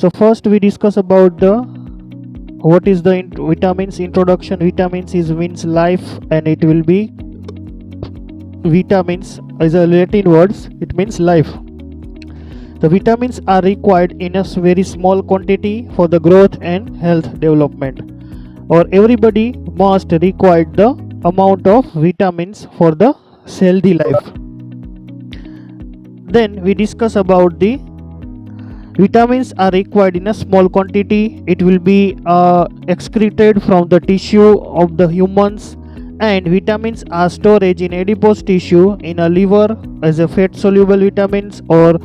So first we discuss about the what is the vitamins introduction. Vitamins is means life, and it will be vitamins is a Latin words, it means life. The vitamins are required in a very small quantity for the growth and health development, or everybody must require the amount of vitamins for the healthy life. Then we discuss about the vitamins are required in a small quantity. It will be excreted from the tissue of the humans, and vitamins are storage in adipose tissue in a liver as a fat soluble vitamins, or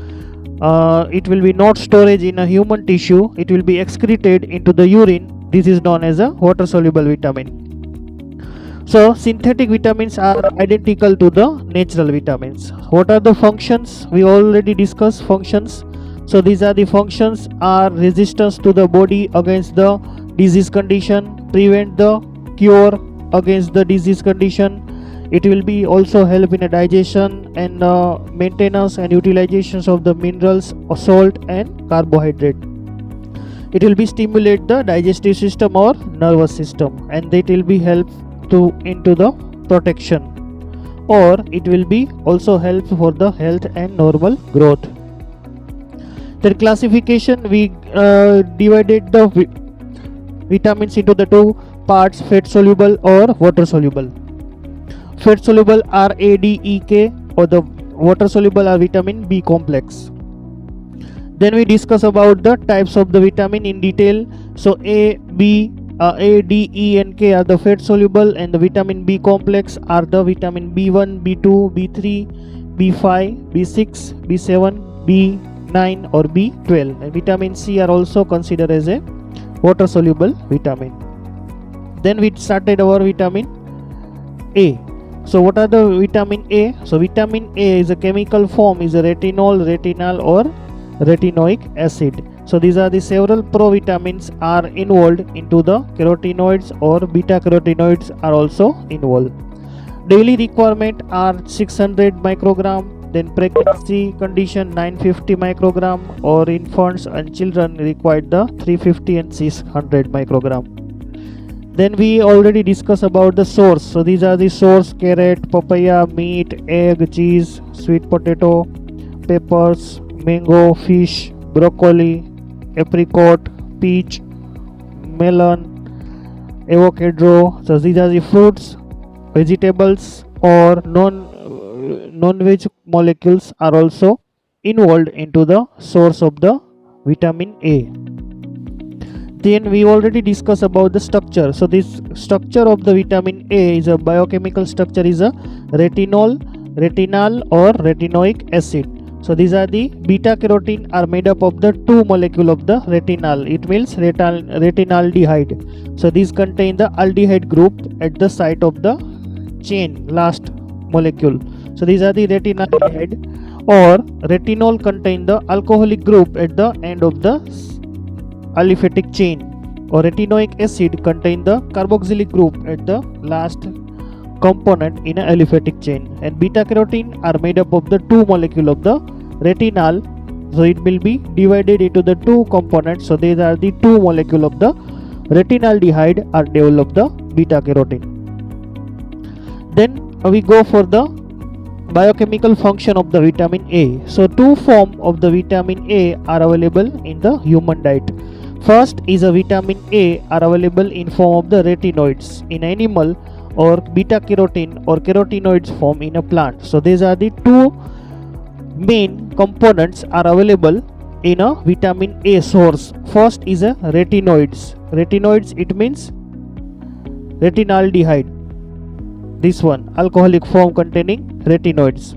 it will be not storage in a human tissue, it will be excreted into the urine. This is known as a water soluble vitamin. So synthetic vitamins are identical to the natural vitamins. What are the functions? We already discussed functions. So these are the functions: are resistance to the body against the disease condition, prevent the cure against the disease condition. It will be also help in a digestion and maintenance and utilizations of the minerals, salt and carbohydrate. It will be stimulate the digestive system or nervous system, and it will be help to into the protection, or it will be also help for the health and normal growth. The classification, we divided the vitamins into the two parts: fat soluble or water soluble. Fat soluble are A, D, E, K, or the water soluble are vitamin B complex. Then we discuss about the types of the vitamin in detail. So A, D, E and K are the fat soluble, and the vitamin B complex are the vitamin B1, B2, B3, B5, B6, B7, B9 or B12. And vitamin C are also considered as a water soluble vitamin. Then we started our vitamin A. So what are the vitamin A? So vitamin A is a chemical form, is a retinol, retinal or retinoic acid. So these are the several provitamins are involved into the carotenoids, or beta carotenoids are also involved. Daily requirement are 600 microgram. Then pregnancy condition 950 microgram, or infants and children required the 350 and 600 microgram. Then we already discussed about the source. So these are the source: carrot, papaya, meat, egg, cheese, sweet potato, peppers, mango, fish, broccoli, apricot, peach, melon, avocado. So these are the fruits, vegetables, or non-veg molecules are also involved into the source of the vitamin A. Then we already discussed about the structure. So this structure of the vitamin A is a biochemical structure, is a retinol, retinal or retinoic acid. So these are the beta carotene are made up of the two molecule of the retinal, it means retinaldehyde. So these contain the aldehyde group at the site of the chain, last molecule. So these are the retinaldehyde. Or retinol contain the alcoholic group at the end of the aliphatic chain, or retinoic acid contain the carboxylic group at the last component in a aliphatic chain. And beta carotene are made up of the two molecule of the retinal, so it will be divided into the two components. So these are the two molecule of the retinaldehyde are developed the beta carotene. Then we go for the biochemical function of the vitamin A. So two form of the vitamin A are available in the human diet. First is a vitamin A are available in form of the retinoids in animal, or beta carotene or carotenoids form in a plant. So these are the two main components are available in a vitamin A source. First is a retinoids. Retinoids, it means retinaldehyde. This one, alcoholic form containing retinoids.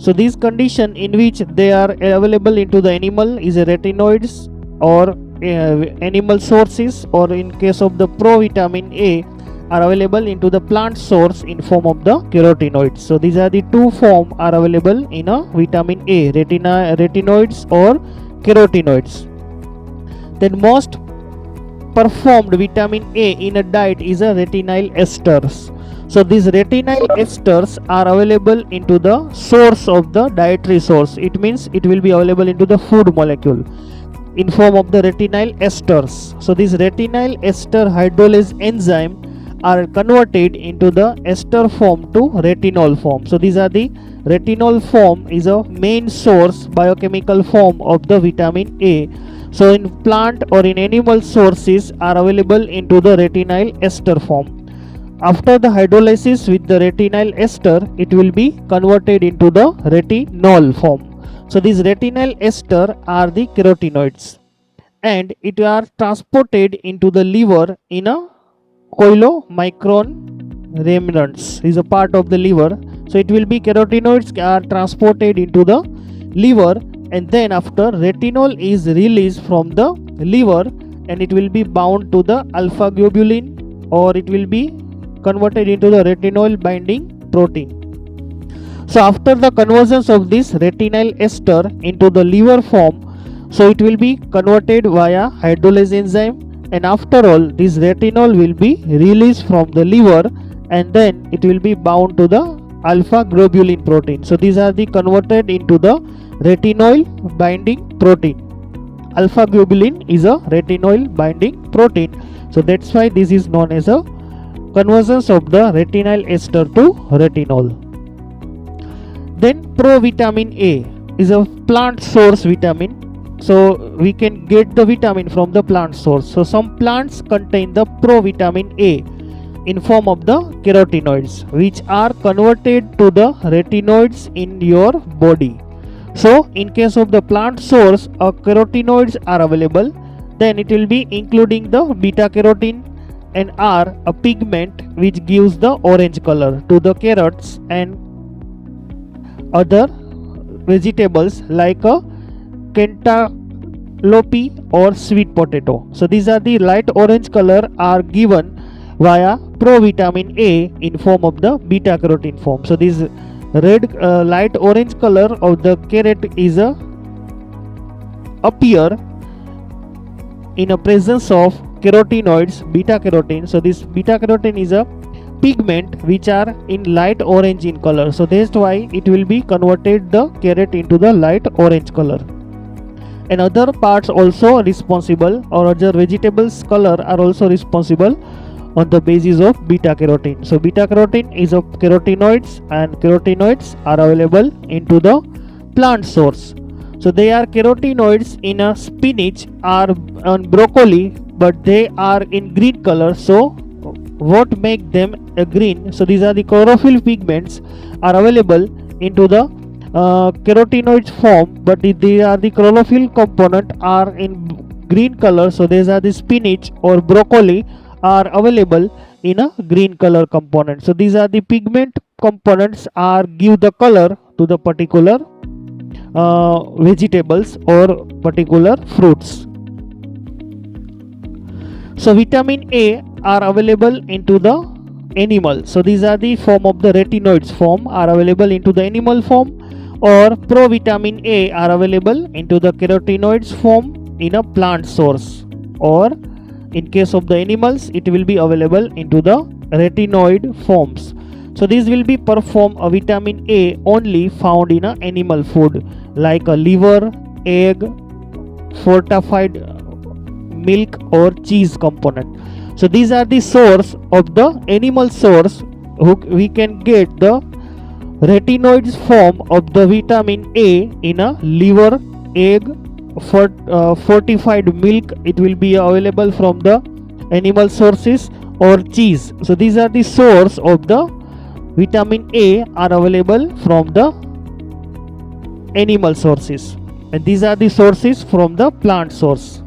So this condition in which they are available into the animal is a retinoids or animal sources, or in case of the provitamin A are available into the plant source in form of the carotenoids. So these are the two form are available in a vitamin A, retinoids or carotenoids. Then most performed vitamin A in a diet is a retinyl esters. So these retinyl esters are available into the source of the dietary source. It means it will be available into the food molecule. in form of the retinyl esters. So these retinyl ester hydrolase enzyme are converted into the ester form to retinol form. So these are the retinol form is a main source biochemical form of the vitamin A. So in plant or in animal sources are available into the retinyl ester form. After the hydrolysis with the retinyl ester, it will be converted into the retinol form. So these retinyl ester are the carotenoids, and it are transported into the liver in a chylomicron remnants is a part of the liver. So it will be carotenoids are transported into the liver, and then after retinol is released from the liver, and it will be bound to the alpha globulin, or it will be converted into the retinol binding protein. So after the conversions of this retinyl ester into the liver form, so it will be converted via hydrolase enzyme, and after all this retinol will be released from the liver, and then it will be bound to the alpha globulin protein. So these are the converted into the retinol binding protein. Alpha globulin is a retinol binding protein, so that's why this is known as a conversions of the retinyl ester to retinol. Then provitamin A is a plant source vitamin. So we can get the vitamin from the plant source. So some plants contain the provitamin A in form of the carotenoids, which are converted to the retinoids in your body. So in case of the plant source, carotenoids are available. Then it will be including the beta carotene and are a pigment which gives the orange color to the carrots and other vegetables like a cantaloupe or sweet potato. So these are the light orange color are given via provitamin A in form of the beta carotene form. So this red light orange color of the carrot is appear in a presence of carotenoids, beta carotene. So this beta carotene is a pigment which are in light orange in color. So that's why it will be converted the carrot into the light orange color. And other parts also responsible, or other vegetables color are also responsible on the basis of beta carotene. So beta carotene is of carotenoids, and carotenoids are available into the plant source. So they are carotenoids in a spinach or on broccoli, but they are in green color. So what make them a green? So these are the chlorophyll pigments are available into the carotenoids form, but they are the chlorophyll component are in green color. So these are the spinach or broccoli are available in a green color component. So these are the pigment components are give the color to the particular vegetables or particular fruits. So vitamin A are available into the animal. So these are the form of the retinoids form are available into the animal form, or provitamin A are available into the carotenoids form in a plant source, or in case of the animals it will be available into the retinoid forms. So these will be perform a vitamin A only found in a animal food like a liver, egg, fortified milk or cheese component. So these are the source of the animal source who we can get the retinoids form of the vitamin A in a liver, egg, fortified milk. It will be available from the animal sources, or cheese. So these are the source of the vitamin A are available from the animal sources, and these are the sources from the plant source.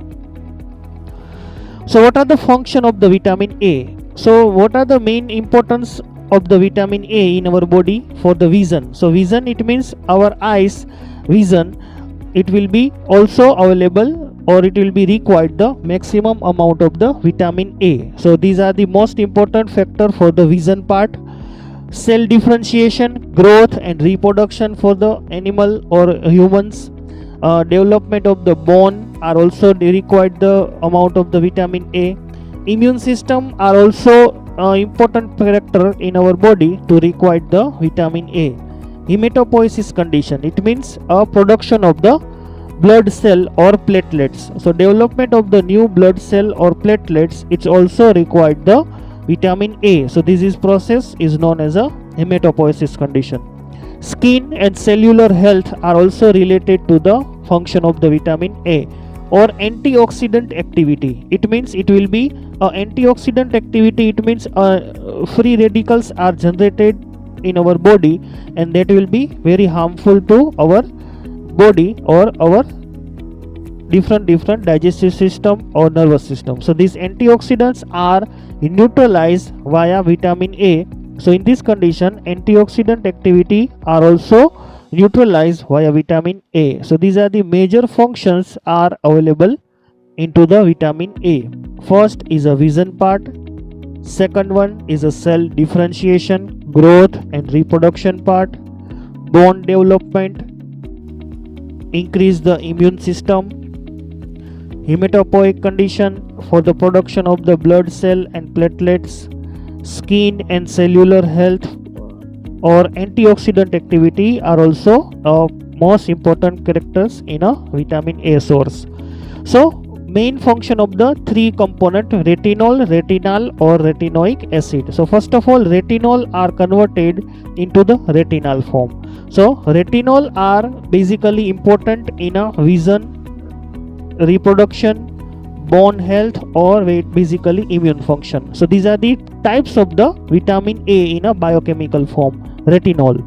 So what are the function of the vitamin A? So what are the main importance of the vitamin A in our body for the vision? So vision, it means our eyes vision. It will be also available, or it will be required the maximum amount of the vitamin A. So these are the most important factor for the vision part. Cell differentiation, growth and reproduction for the animal or humans. Development of the bone are also required the amount of the vitamin A. Immune system are also important factor in our body to require the vitamin A. Hematopoiesis condition, it means a production of the blood cell or platelets. So development of the new blood cell or platelets, it's also required the vitamin A. So this is process is known as a hematopoiesis condition. Skin and cellular health are also related to the function of the vitamin A. Or antioxidant activity, it means it will be antioxidant activity, it means free radicals are generated in our body, and that will be very harmful to our body or our different digestive system or nervous system. So these antioxidants are neutralized via vitamin A. So in this condition, antioxidant activity are also neutralized via vitamin A. So these are the major functions are available into the vitamin A. First is a vision part. Second one is a cell differentiation, growth and reproduction part. Bone development, increase the immune system. Hematopoietic condition for the production of the blood cell and platelets. Skin and cellular health or antioxidant activity are also most important characters in a vitamin A source. So main function of the three component retinol, retinal or retinoic acid. So first of all, retinol are converted into the retinal form. So retinol are basically important in a vision, reproduction, bone health or basically immune function. So these are the types of the vitamin A in a biochemical form, retinol.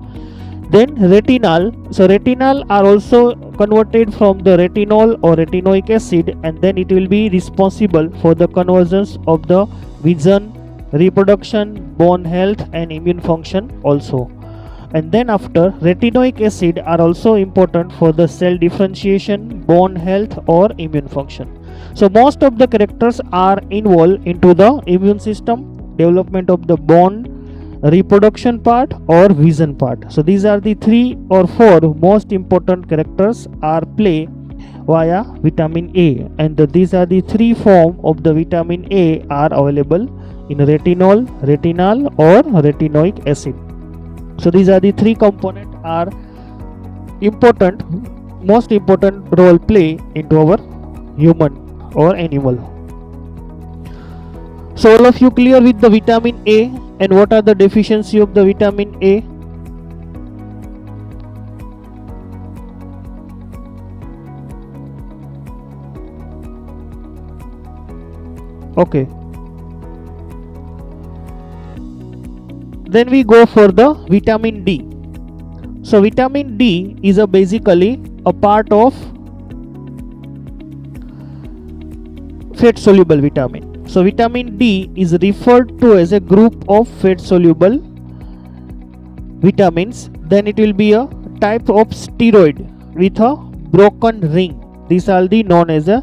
Then retinal, so retinal are also converted from the retinol or retinoic acid, and then it will be responsible for the convergence of the vision, reproduction, bone health and immune function also. And then after, retinoic acid are also important for the cell differentiation, bone health or immune function. So most of the characters are involved into the immune system, development of the bone, reproduction part or vision part. So these are the 3 or 4 most important characters are play via vitamin A, and these are the 3 form of the vitamin A are available in retinol, retinal or retinoic acid. So these are the 3 component are important, most important role play into our human or animal. So all of you clear with the vitamin A and what are the deficiency of the vitamin A? Okay. Then we go for the vitamin D. So vitamin D is basically a part of fat soluble vitamin. So vitamin D is referred to as a group of fat soluble vitamins. Then it will be a type of steroid with a broken ring. These are the known as a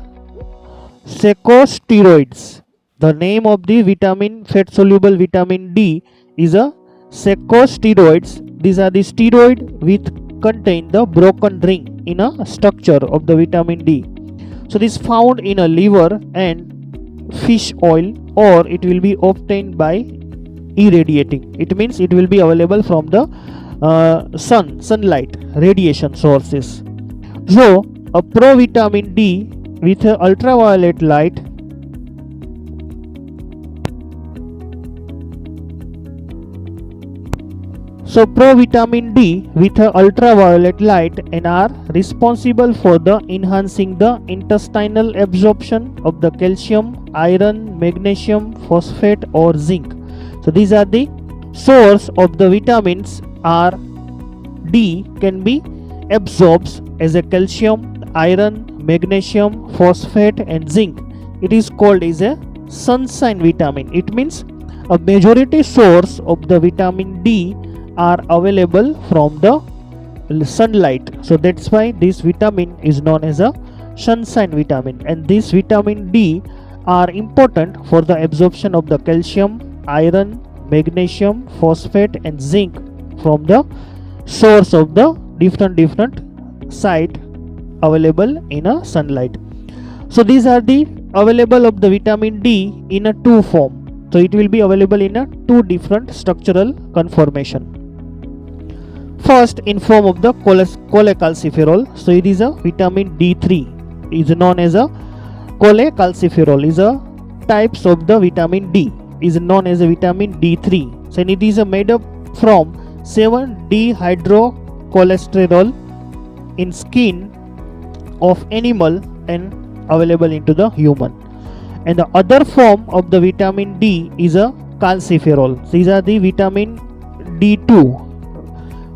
secosteroids. The name of the vitamin fat soluble vitamin D is a secosteroids. These are the steroid which contain the broken ring in a structure of the vitamin D. So this found in a liver and fish oil, or it will be obtained by irradiating. It means it will be available from the sunlight radiation sources. So a provitamin D with a ultraviolet light provitamin D with a ultraviolet light and are responsible for the enhancing the intestinal absorption of the calcium, iron, magnesium, phosphate or zinc. So these are the source of the vitamins are D can be absorbed as a calcium, iron, magnesium, phosphate and zinc. It is called as a sunshine vitamin. It means a majority source of the vitamin D are available from the sunlight. So that's why this vitamin is known as a sunshine vitamin, and this vitamin D are important for the absorption of the calcium, iron, magnesium, phosphate and zinc from the source of the different site available in a sunlight. So these are the available of the vitamin D in a 2 form. So it will be available in a 2 different structural conformation. First, in form of the cholecalciferol. So it is a vitamin D3. Is known as a cholecalciferol. Is a types of the vitamin D. Is known as a vitamin D3. So it is made up from 7-dehydrocholesterol in skin of animal and available into the human. And the other form of the vitamin D is a calciferol. These are the vitamin D2.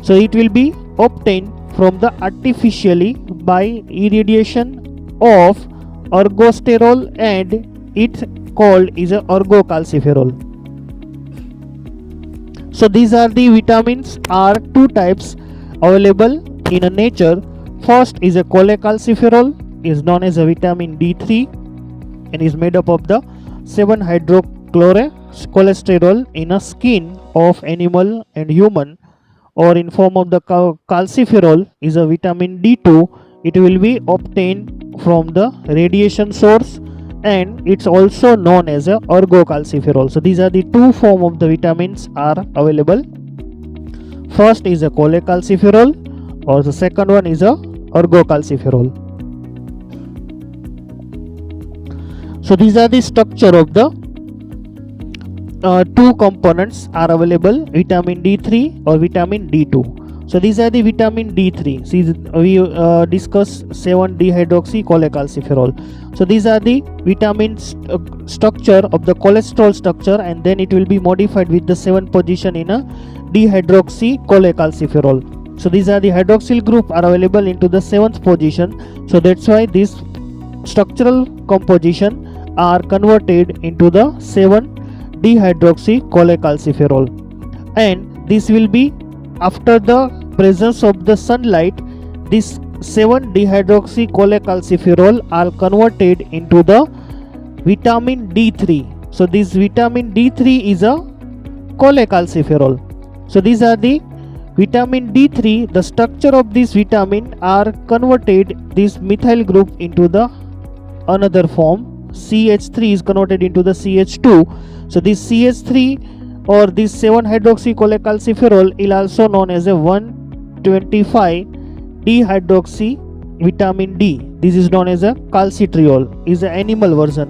So it will be obtained from the artificially by irradiation of ergosterol, and it called is a ergocalciferol. So these are the vitamins are two types available in a nature. First is a cholecalciferol, is known as a vitamin D3, and is made up of the 7-hydrocholesterol in a skin of animal and human, or in form of the calciferol is a vitamin D2. It will be obtained from the radiation source, and it's also known as a ergocalciferol. So these are the two form of the vitamins are available. First is a cholecalciferol, or the second one is a ergocalciferol. So these are the structure of the two components are available, vitamin D3 or vitamin D2. So these are the vitamin D3. See, we discuss 7-dehydroxycholecalciferol. So these are the vitamin structure of the cholesterol structure, and then it will be modified with the 7th position in a dehydroxycholecalciferol. So these are the hydroxyl group are available into the 7th position. So that's why this structural composition are converted into the 7-dehydroxycholecalciferol, and this will be after the presence of the sunlight. This 7-dehydroxycholecalciferol are converted into the vitamin D3. So this vitamin D3 is a cholecalciferol. So these are the vitamin D3. The structure of this vitamin are converted this methyl group into the another form. CH3 is converted into the CH2. So this CH3 or this 7-hydroxycholecalciferol is also known as a 1,25-dehydroxy vitamin D. This is known as a calcitriol, is an animal version,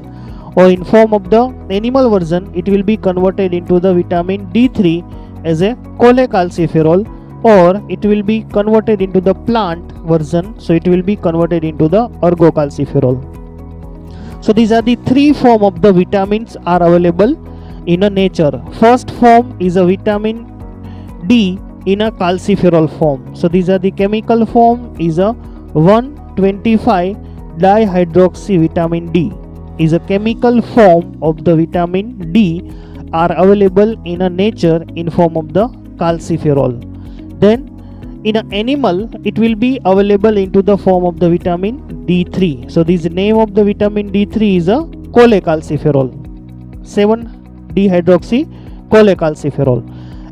or in form of the animal version it will be converted into the vitamin D3 as a cholecalciferol, or it will be converted into the plant version, so it will be converted into the ergocalciferol. So these are the three form of the vitamins are available in a nature. First form is a vitamin D in a calciferol form. So these are the chemical form is a 1,25-dihydroxy vitamin D is a chemical form of the vitamin D are available in a nature in form of the calciferol. Then in an animal it will be available into the form of the vitamin D3. So this name of the vitamin D3 is a cholecalciferol, 7-dehydroxycholecalciferol.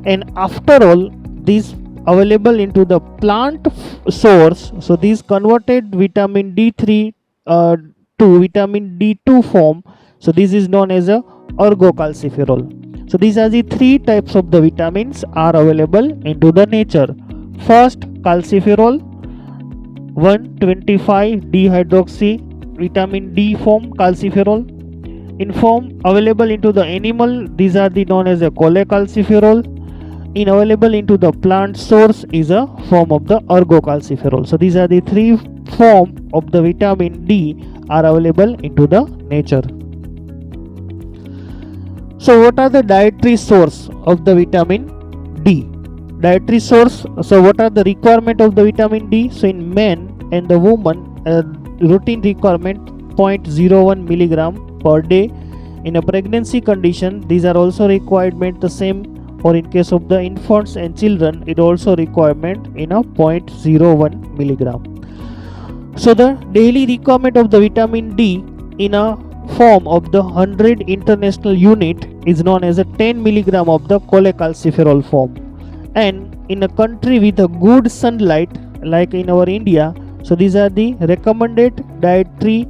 And after all these available into the plant source, so these converted vitamin D3 to vitamin D2 form, so this is known as a ergocalciferol. So these are the three types of the vitamins are available into the nature. First, calciferol, 1,25-dehydroxy vitamin D form calciferol. In form available into the animal, these are the known as a cholecalciferol. In available into the plant source is a form of the ergocalciferol. So these are the three form of the vitamin D are available into the nature. So what are the dietary source of the vitamin D? Dietary source, so what are the requirement of the vitamin D? So in men and the woman, routine requirement 0.01 milligram per day. In a pregnancy condition, these are also requirement the same, or in case of the infants and children, it also requirement in a 0.01 milligram. So the daily requirement of the vitamin D in a form of the 100 international unit is known as a 10 milligram of the cholecalciferol form. And in a country with a good sunlight like in our India, so these are the recommended dietary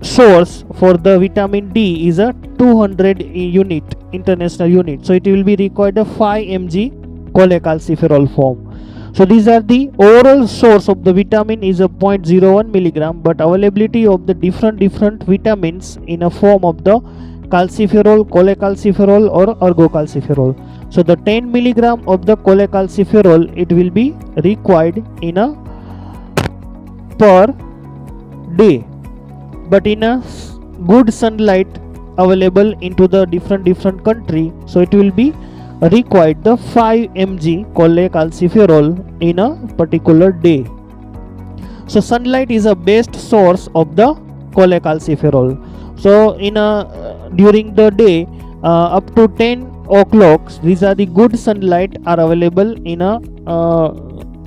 source for the vitamin D is a 200 unit international unit. So it will be required a 5 mg cholecalciferol form. So these are the overall source of the vitamin is a 0.01 milligram, but availability of the different vitamins in a form of the calciferol, cholecalciferol or ergocalciferol. So the 10 milligram of the cholecalciferol, it will be required in a per day, but in a good sunlight available into the different country, so it will be required the 5 mg cholecalciferol in a particular day. So sunlight is a best source of the cholecalciferol. So in a during the day up to 10 o'clock, these are the good sunlight are available in a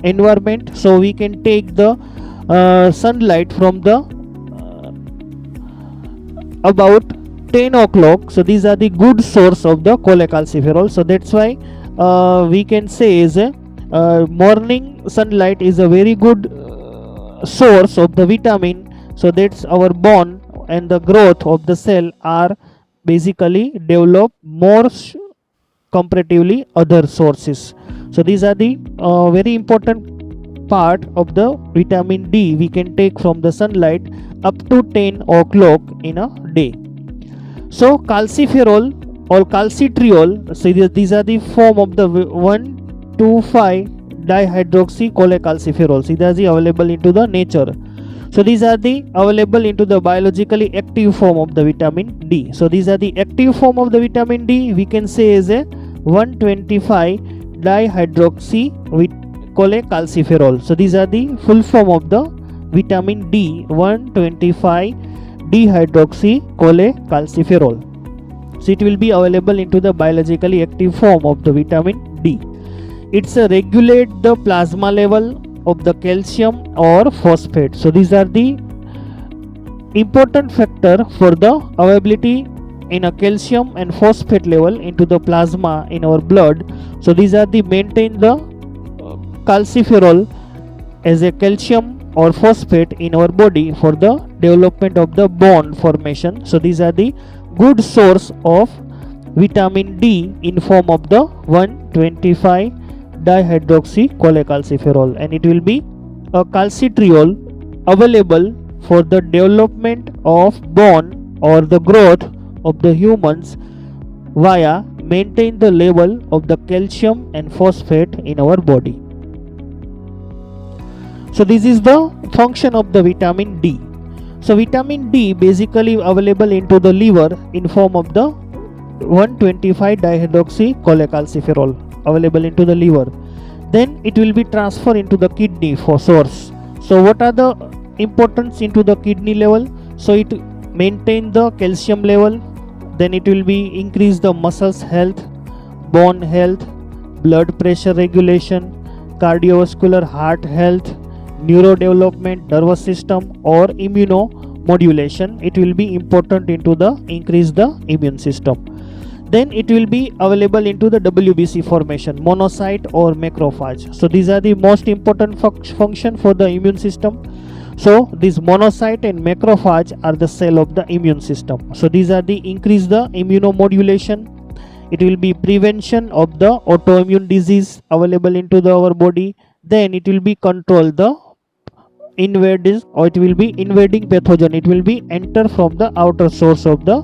environment, so we can take the sunlight from the about 10 o'clock. So these are the good source of the cholecalciferol. So that's why we can say is morning sunlight is a very good source of the vitamin. So that's our bone and the growth of the cell are basically develop more comparatively other sources. So these are the very important part of the vitamin D we can take from the sunlight up to 10 o'clock in a day. So calciferol or calcitriol, so these are the form of the 1,2,5 dihydroxy cholecalciferol. So these are the available into the nature. So these are the available into the biologically active form of the vitamin D. So these are the active form of the vitamin D, we can say is a 125 dihydroxy with cholecalciferol. So these are the full form of the vitamin D, 125 dihydroxy cholecalciferol. So it will be available into the biologically active form of the vitamin D. It's a regulate the plasma level of the calcium or phosphate. So these are the important factor for the availability in a calcium and phosphate level into the plasma in our blood. So these are the maintain the calciferol as a calcium or phosphate in our body for the development of the bone formation. So these are the good source of vitamin D in form of the 125 dihydroxy cholecalciferol, and it will be a calcitriol available for the development of bone or the growth of the humans via maintain the level of the calcium and phosphate in our body. So this is the function of the vitamin D. So vitamin D basically available into the liver in form of the 125 dihydroxy cholecalciferol available into the liver. Then it will be transferred into the kidney for source. So what are the importance into the kidney level? So it maintain the calcium level, then it will be increase the muscles health, bone health, blood pressure regulation, cardiovascular heart health, neurodevelopment, nervous system or immunomodulation. It will be important into the increase the immune system. Then it will be available into the WBC formation, monocyte or macrophage. So these are the most important function for the immune system. So these monocyte and macrophage are the cell of the immune system. So these are the increase the immunomodulation. It will be prevention of the autoimmune disease available into our body. Then it will be control the invading, or it will be invading pathogen. It will be enter from the outer source of the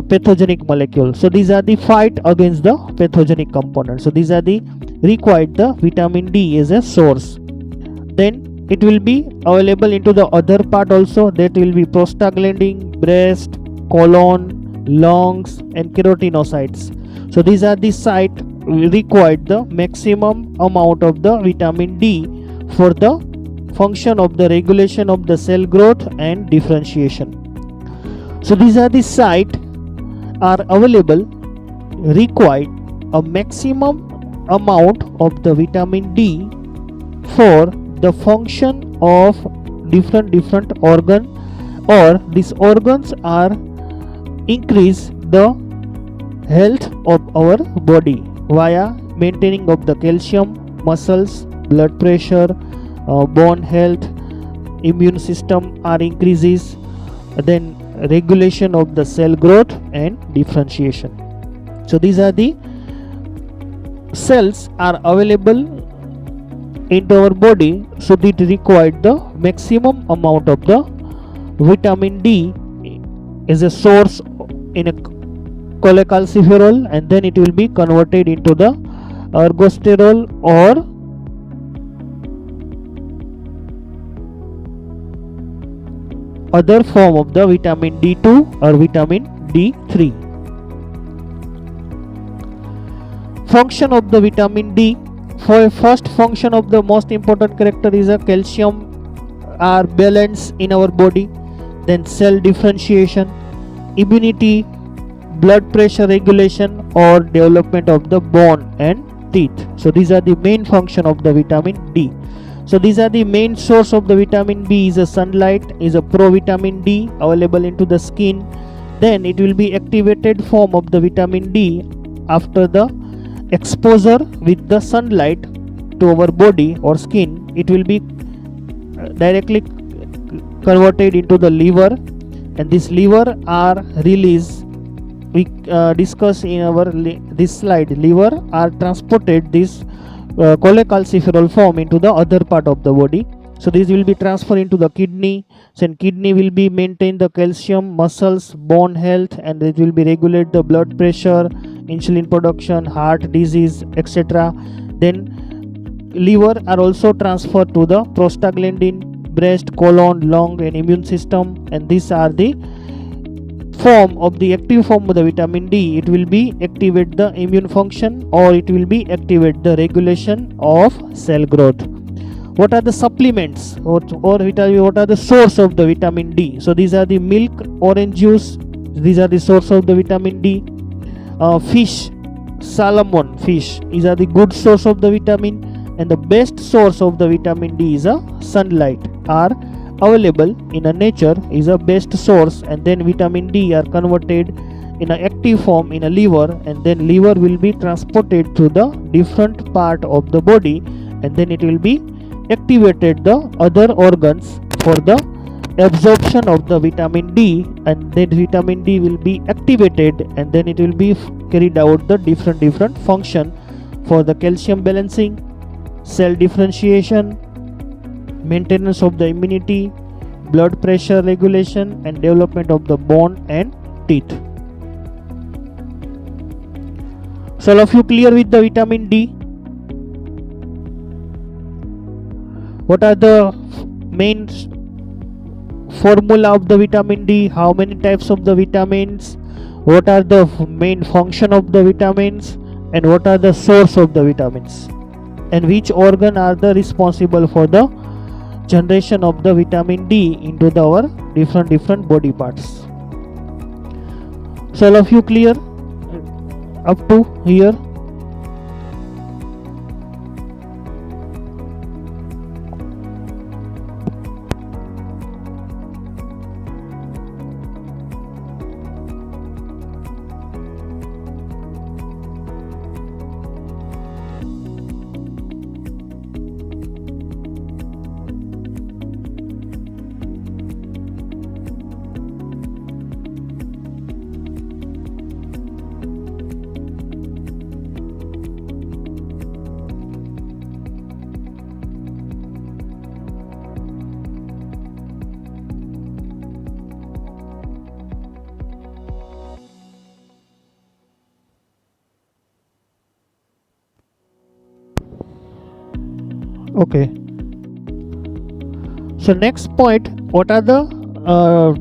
pathogenic molecule. So these are the fight against the pathogenic component. So these are the required the vitamin D as a source. Then it will be available into the other part also, that will be prostaglandin, breast, colon, lungs and keratinocytes. So these are the site required the maximum amount of the vitamin D for the function of the regulation of the cell growth and differentiation. So these are the site are available required a maximum amount of the vitamin D for the function of different organ, or these organs are increase the health of our body via maintaining of the calcium, muscles, blood pressure, bone health, immune system are increases, then regulation of the cell growth and differentiation. So these are the cells are available into our body, so it required the maximum amount of the vitamin D is a source in a cholecalciferol, and then it will be converted into the ergosterol or other form of the vitamin D2 or vitamin D3. Function of the vitamin D. For first function of the most important character is a calcium are balance in our body, then cell differentiation, immunity, blood pressure regulation or development of the bone and teeth. So these are the main function of the vitamin D. So these are the main source of the vitamin B is a sunlight, is a provitamin D available into the skin. Then it will be activated form of the vitamin D after the exposure with the sunlight to our body or skin. It will be directly converted into the liver, and this liver are released. We discuss in our this slide. Liver are transported this cholecalciferol form into the other part of the body. So this will be transferred into the kidney. Then kidney will be maintain the calcium, muscles, bone health, and it will be regulate the blood pressure, insulin production, heart disease, etc. Then liver are also transferred to the prostaglandin, breast, colon, lung, and immune system, and these are the form of the active form of the vitamin D. It will be activate the immune function or it will be activate the regulation of cell growth. What are the supplements or what are the source of the vitamin D? So these are the milk, orange juice. These are the source of the vitamin D. Fish, salmon fish. These are the good source of the vitamin, and the best source of the vitamin D is a sunlight. Are available in a nature is a best source, and then vitamin D are converted in an active form in a liver, and then liver will be transported to the different part of the body, and then it will be activated the other organs for the absorption of the vitamin D, and then vitamin D will be activated, and then it will be carried out the different function for the calcium balancing, cell differentiation, maintenance of the immunity, blood pressure regulation, and development of the bone and teeth. So all of you clear with the vitamin D? What are the main formula of the vitamin D? How many types of the vitamins? What are the main function of the vitamins? And what are the source of the vitamins? And which organ are the responsible for the generation of the vitamin D into our different body parts? So all of you clear up to here? Okay. So next point, what are the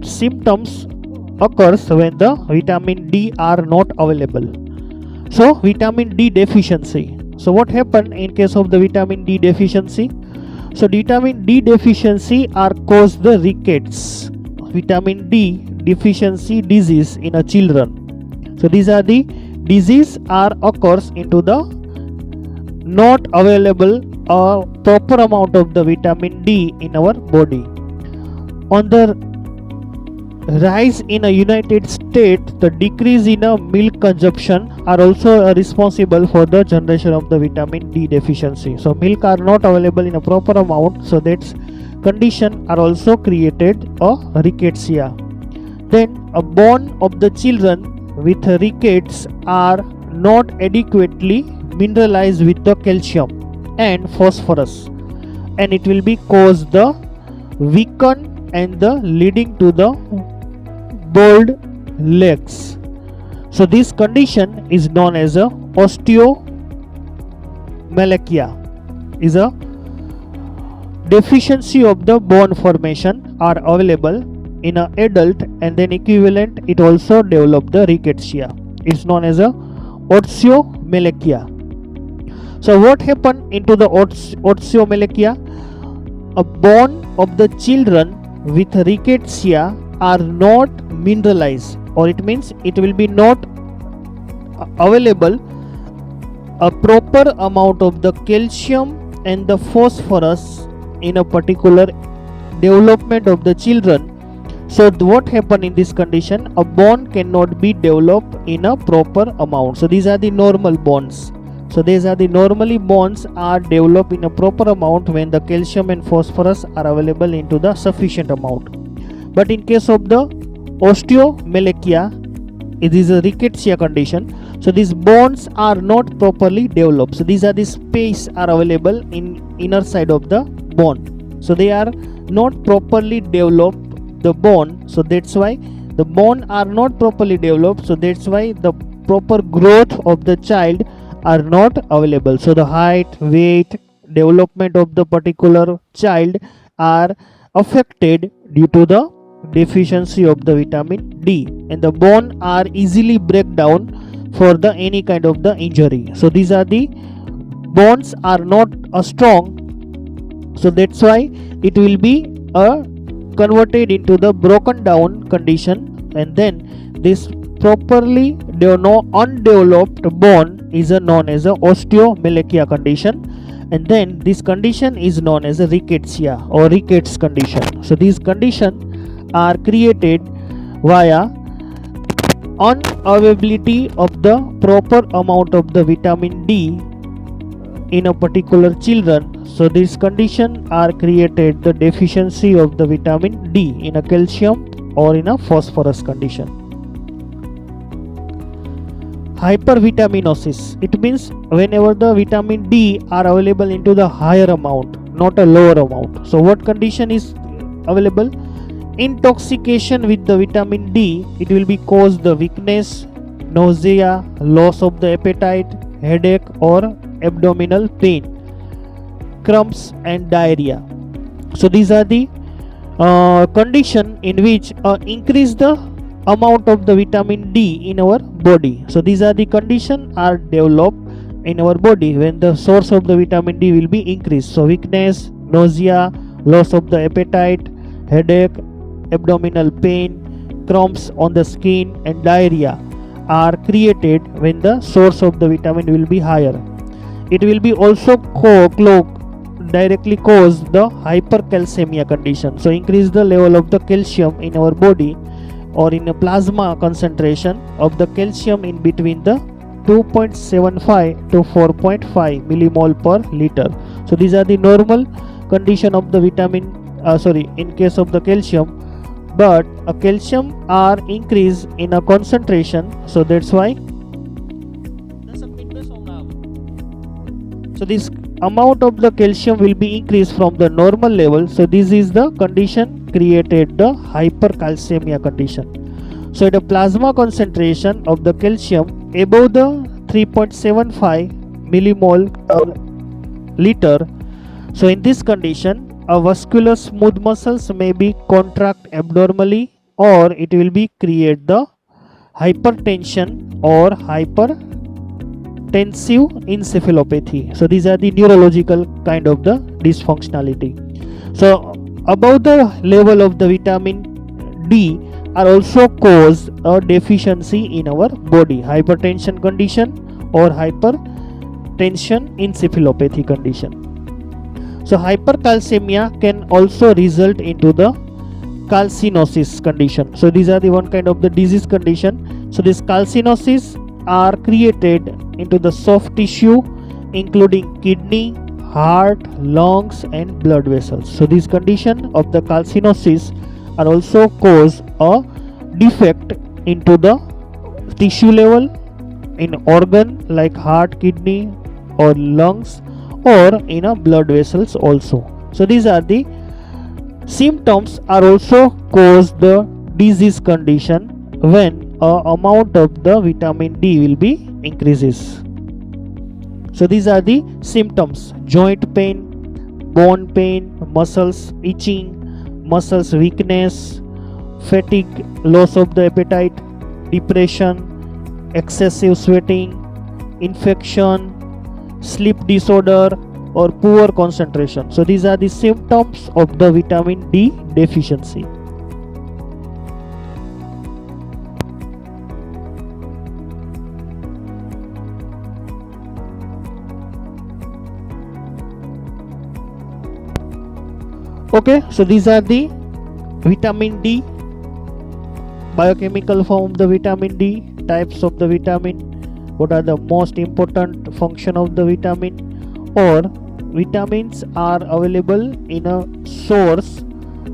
symptoms occurs when the vitamin D are not available? So vitamin D deficiency. So what happen in case of the vitamin D deficiency? So vitamin D deficiency are caused the rickets, vitamin D deficiency disease in a children. So these are the disease are occurs into the not available a proper amount of the vitamin D in our body. On the rise in a United States, the decrease in a milk consumption are also responsible for the generation of the vitamin D deficiency. So milk are not available in a proper amount, so that's condition are also created a rickettsia. Then a bone of the children with rickets are not adequately mineralized with the calcium and phosphorus, and it will be cause the weaken and the leading to the bald legs. So this condition is known as a osteomalacia, is a deficiency of the bone formation are available in an adult, and then equivalent it also develop the rickettsia. It's known as a osteomalacia. So what happened into the osteomalacia? A bone of the children with rickettsia are not mineralized, or it means it will be not available a proper amount of the calcium and the phosphorus in a particular development of the children. So what happen in this condition? A bone cannot be developed in a proper amount. So these are the normal bones. So these are the normally bones are developed in a proper amount when the calcium and phosphorus are available into the sufficient amount. But in case of the osteomalacia, it is a rickettsia condition. So these bones are not properly developed. So these are the space are available in inner side of the bone. So they are not properly developed the bone. So that's why the bone are not properly developed. So that's why the proper growth of the child are not available. So the height, weight, development of the particular child are affected due to the deficiency of the vitamin D, and the bone are easily break down for the any kind of the injury. So these are the bones are not strong. So that's why it will be converted into the broken down condition, and then this properly undeveloped bone is known as a osteomalacia condition, and then this condition is known as a rickettsia or rickets condition. So these conditions are created via unavailability of the proper amount of the vitamin D in a particular children. So this condition are created the deficiency of the vitamin D in a calcium or in a phosphorus condition. Hypervitaminosis, it means whenever the vitamin D are available into the higher amount, not a lower amount. So what condition is available? Intoxication with the vitamin D, it will be cause the weakness, nausea, loss of the appetite, headache or abdominal pain, cramps and diarrhea. So these are the condition in which increase the amount of the vitamin D in our body. So these are the condition are developed in our body when the source of the vitamin D will be increased. So weakness, nausea, loss of the appetite, headache, abdominal pain, cramps on the skin and diarrhea are created when the source of the vitamin will be higher. It will be also directly cause the hypercalcemia condition. So increase the level of the calcium in our body, or in a plasma concentration of the calcium in between the 2.75 to 4.5 millimole per liter. So these are the normal condition of the vitamin in case of the calcium, but a calcium are increased in a concentration. So that's why this amount of the calcium will be increased from the normal level. So this is the condition created the hypercalcemia condition. So at a plasma concentration of the calcium above the 3.75 millimole per liter, so in this condition a vascular smooth muscles may be contract abnormally, or it will be create the hypertension or hypertensive encephalopathy. So these are the neurological kind of the dysfunctionality. So above the level of the vitamin D are also cause a deficiency in our body, hypertension condition or hypertension encephalopathy condition. So hypercalcemia can also result into the calcinosis condition. So these are the one kind of the disease condition. So this calcinosis are created into the soft tissue including kidney, heart, lungs and blood vessels. So this condition of the calcinosis are also cause a defect into the tissue level in organ like heart, kidney, or lungs or in a blood vessels also. So these are the symptoms are also cause the disease condition when a amount of the vitamin D will be increases. So these are the symptoms: joint pain, bone pain, muscles itching, muscles weakness, fatigue, loss of the appetite, depression, excessive sweating, infection, sleep disorder, or poor concentration. So these are the symptoms of the vitamin D deficiency. Okay, so these are the vitamin D, biochemical form of the vitamin D, types of the vitamin, what are the most important function of the vitamin, or vitamins are available in a source,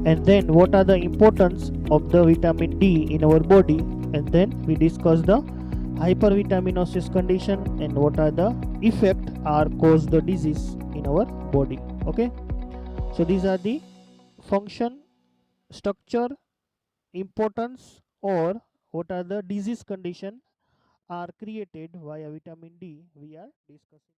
and then what are the importance of the vitamin D in our body, and then we discuss the hypervitaminosis condition and what are the effect are cause the disease in our body. Okay, so these are the function, structure, importance, or what are the disease condition are created via vitamin D we are discussing.